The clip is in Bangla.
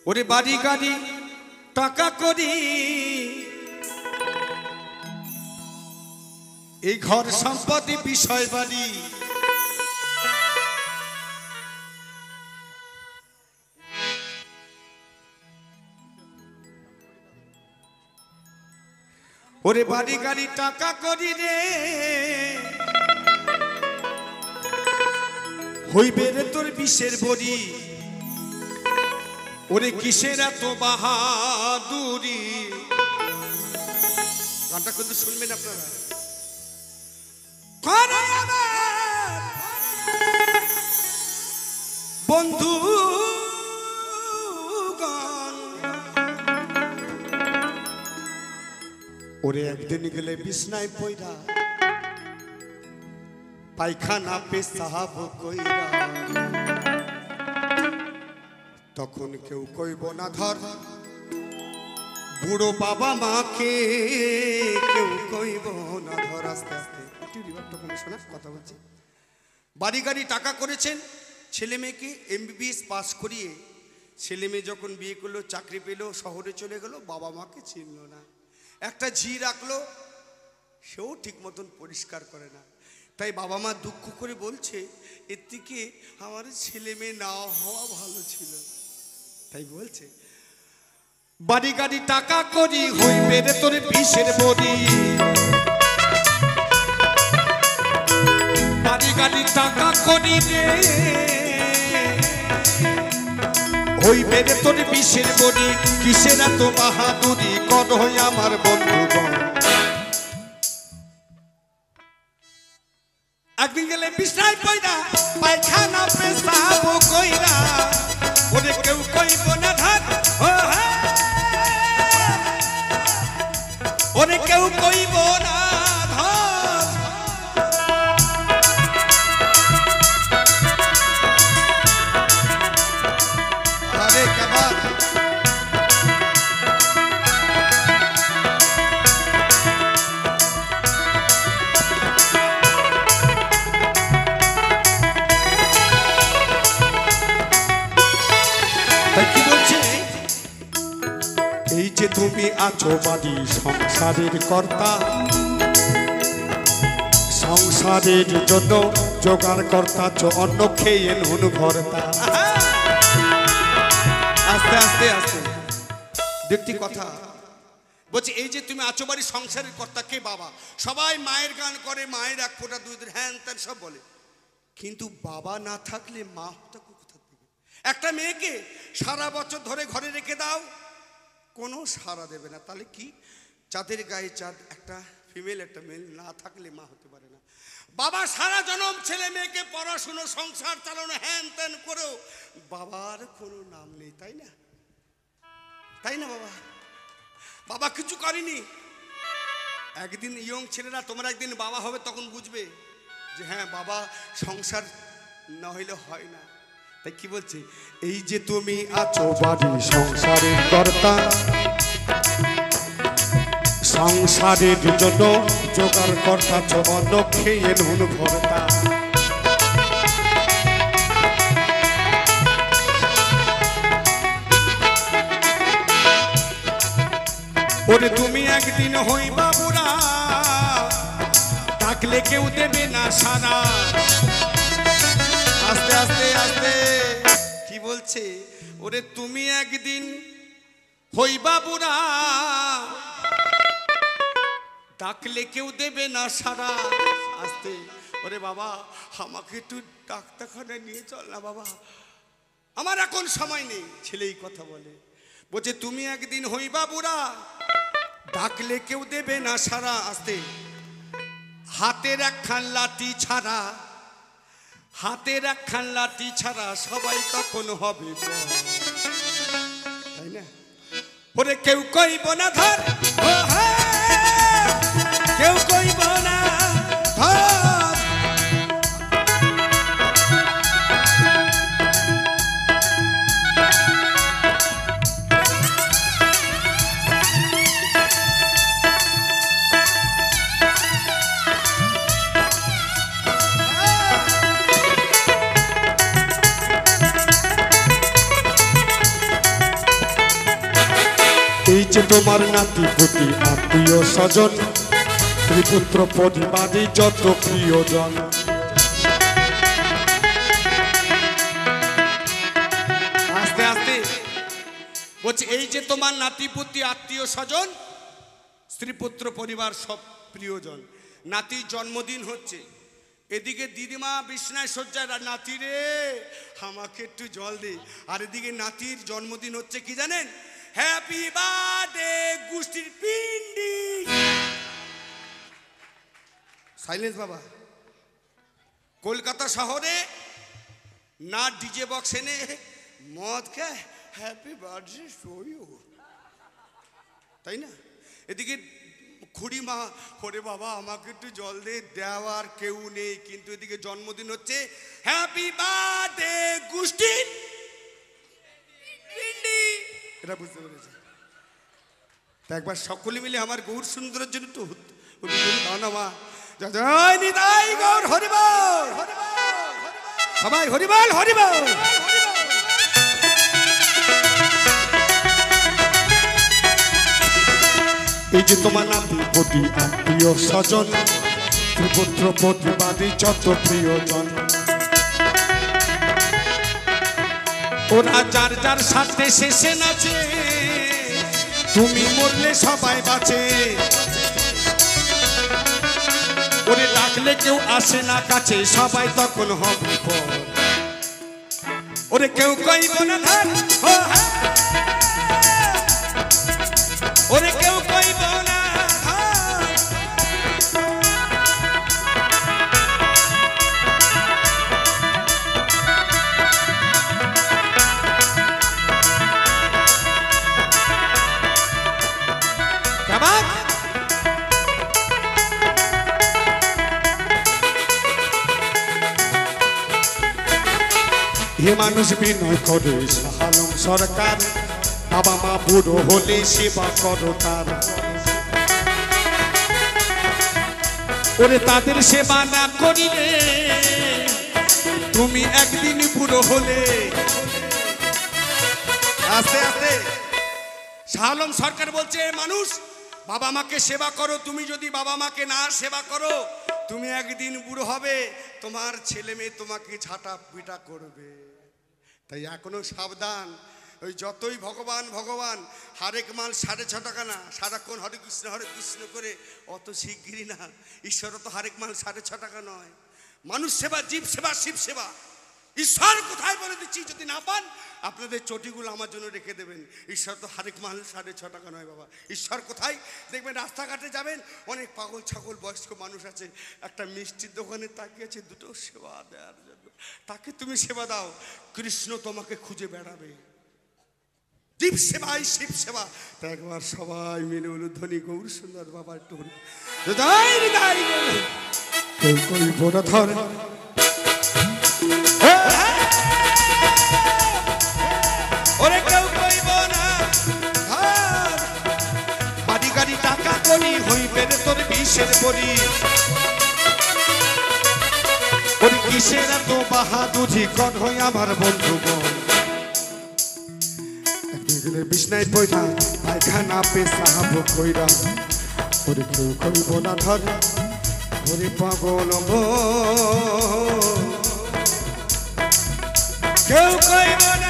ওরে বাড়ি গাড়ি টাকা করি এই ঘর সম্পত্তি বিষয় বাড়ি ওরে বাড়ি গাড়ি টাকা করি রে হইবে রে তোর বিষের বড়ি ওরে কিসের এত বাহাদুরি গানটা কিন্তু শুনবেন আপনারা বন্ধু ওরে একদিন গেলে বিছনায় পয়রা পায়খানা পেশাব কইরা তখন কেউ কইব না ধর বুড়ো বাবা মাকে কেউ কইব না ধর আস্তে আস্তে একটু রিভারটা কমে শোনা কথা বলছি বাড়ি গাড়ি টাকা করেছেন ছেলে মেয়েকে এমবিবিএস পাস করিয়ে ছেলে মেয়ে যখন বিয়ে করলো চাকরি পেল শহরে চলে গেল বাবা মাকে চিনল না একটা ঝি রাখলো সেও ঠিক মতন পরিষ্কার করে না তাই বাবা মা দুঃখ করে বলছে এর থেকে আমার ছেলে মেয়ে না হওয়া ভালো ছিল তাই বলছে বাড়ি গাড়ি টাকা করি হইবে রে তোর বিষের বড়ি বাড়ি গাড়ি টাকা করি রে হইবে রে তোর বিষের বড়ি কিসের এত বাহাদুরি কর হই আমার বন্ধুগণ একদিন গেলে বিছনায় পয়রা পায়খানা পেশাব কইরা ওরে কেউ কইব না ধর ওরে কেউ কইব না ধর আরে কাবা এই যে তুমি আছো বাড়ি সংসারের কর্তা সংসারের জন্য জোগাড় কর্তা অন্ন খেয়ে নুন ভর্তা আস্তে আস্তে আস্তে দেখতি কথা বলছি এই যে তুমি আছো বাড়ি সংসারের কর্তা কে বাবা সবাই মায়ের গান করে মায়ের এক ফোঁটা দুধ হ্যান ত্যান সব বলে কিন্তু বাবা না থাকলে মা কোথা থেকে একটা মেয়েকে সারা বছর ধরে ঘরে রেখে দাও কোনো সাড়া দেবে না তাহলে কি চাঁদের গায়ে চাঁদ একটা ফিমেল একটা মেল না থাকলে মা হতে পারে না বাবা সারা জনম ছেলে মেয়েকে পড়াশুনো সংসার চালানো হ্যান ত্যান করেও বাবার কোনো নাম নেই তাই না বাবা বাবা কিছু করেনি একদিন ইয়ং ছেলেরা তোমরা একদিন বাবা হবে তখন বুঝবে যে হ্যাঁ বাবা সংসার না হইলে হয় না তাই কি বলছে এই যে তুমি আছো বাড়ি সংসারের কর্তা সংসারের জন্য জোগাড় কর্তা অন্ন খেয়ে নুন ভর্তা ওরে তুমি একদিন হইবা বুড়া ডাকলে কেউ দেবে না সারা আস্তে আস্তে আস্তে কি বলছে ওরে তুমি একদিন হইবা বুড়া ডাকলে কেউ দেবে না সারা আস্তে ওরে বাবা আমাকে একটু ডাক্তারখানায় নিয়ে চল না বাবা আমার এখন সময় নেই ছেলেই কথা বলে বলছে তুমি একদিন হইবা বুড়া ডাকলে কেউ দেবে না সারা আস্তে হাতের একখান লাঠি ছাড়া হাতের একখান লাঠি ছাড়া সবাই তখন হবে তাই না ওরে কেউ কইব না ধর কেউ কইব না ধর যে তোমার নাতি পুতি আত্মীয় স্বজন ত্রিপুত্র পরিবারে যত প্রিয়জন। আস্তে আস্তে বলছে এই যে তোমার নাতিপুতি আত্মীয় স্বজন স্ত্রীপুত্র পরিবার সব প্রিয়জন। নাতির জন্মদিন হচ্ছে, এদিকে দিদিমা বিছনায় শয্যায়, নাতি রে আমাকে একটু জল দে। আর এদিকে নাতির জন্মদিন হচ্ছে কি জানেন? হ্যাপি বার্থডে গুষ্টির পিন্ডি। সাইলেন্স বাবা। কলকাতা শহরে না ডিজে বক্স এনে মদ খায় হ্যাপি বার্থডে টু ইউ, তাই না? এদিকে খুড়িমা ওরে বাবা আমাকে একটু জল দে, দেওয়ার কেউ নেই, কিন্তু এদিকে জন্মদিন হচ্ছে হ্যাপি বার্থডে গুষ্টির পিন্ডি। এটা বুঝতে পেরেছে? একবার সকলে মিলে আমার গৌর সুন্দরের জন্য তো মা জয় নিতাই গৌর হরিবল, সবাই হরিবল হরিবল। এই যে তোমার নাতি পুতি আত্মীয় স্বজন ত্রিপুত্র পরিবারে যত প্রিয়জন। ওরা যার যার সাথে শেষে নাচে, তুমি মরলে সবাই বাঁচে। ওরে ডাকলে কেউ আসে না কাছে, সবাই তখন হবে পর। ওরে কেউ কইব না ধার, ওরে কেউ কইব না ধার। কেমন হে মানুষ বিনয় করে শাহালম সরকার, বাবা মা বুড়ো হলে সেবা করো তার। ওরে তাদের সেবা না করিলে তুমি একদিন বুড়ো হলে। আস্তে আস্তে শাহালম সরকার বলছে মানুষ বাবা মাকে সেবা করো, তুমি যদি বাবা মাকে না সেবা করো তুমি একদিন বুড়ো হবে, তোমার ছেলে মেয়ে তোমাকে ঝাঁটা পিটা করবে। তাই এখনো সাবধান। ওই যতই ভগবান ভগবান হরেক মাল 6.5 টাকা না, সারাক্ষণ হরে কৃষ্ণ করে অত শিগগিরই না। ঈশ্বর তো হরেক মাল 6.5 টাকা নয়। মানুষ সেবা, জীব সেবা, শিব সেবা। ঈশ্বর কোথায় বলে দিচ্ছি, যদি না পান আপনাদের চটিগুলো আমার জন্য রেখে দেবেন। ঈশ্বর তো হরেক মাল 6.5 টাকা নয় বাবা। ঈশ্বর কোথায় দেখবেন, রাস্তাঘাটে যাবেন অনেক পাগল ছাগল বয়স্ক মানুষ আছে, একটা মিষ্টির দোকানে তাকিয়েছে দুটো সেবা দেওয়ার জন্য, তাকে তুমি সেবা দাও, কৃষ্ণ তোমাকে খুঁজে বেড়াবে। জীব সেবাই শিব সেবা। তা একবার সবাই মিলে উলুধ্বনি গৌর সুন্দর বাবা একটু কেউ কইব না ধর, ওরে কেউ কইব না ধার। বাড়ি গাড়ি টাকা করি হইবে রে তোর বিষের বড়ি। ওরে কিসের এত বাহাদুরি কর হই আমার বন্ধুগণ। একদিকে বিছনায় পয়সা পায়খানা পেশাব কইরা, ওরে কেউ কইব না ধর, ওরে পাগল কেউ কইব না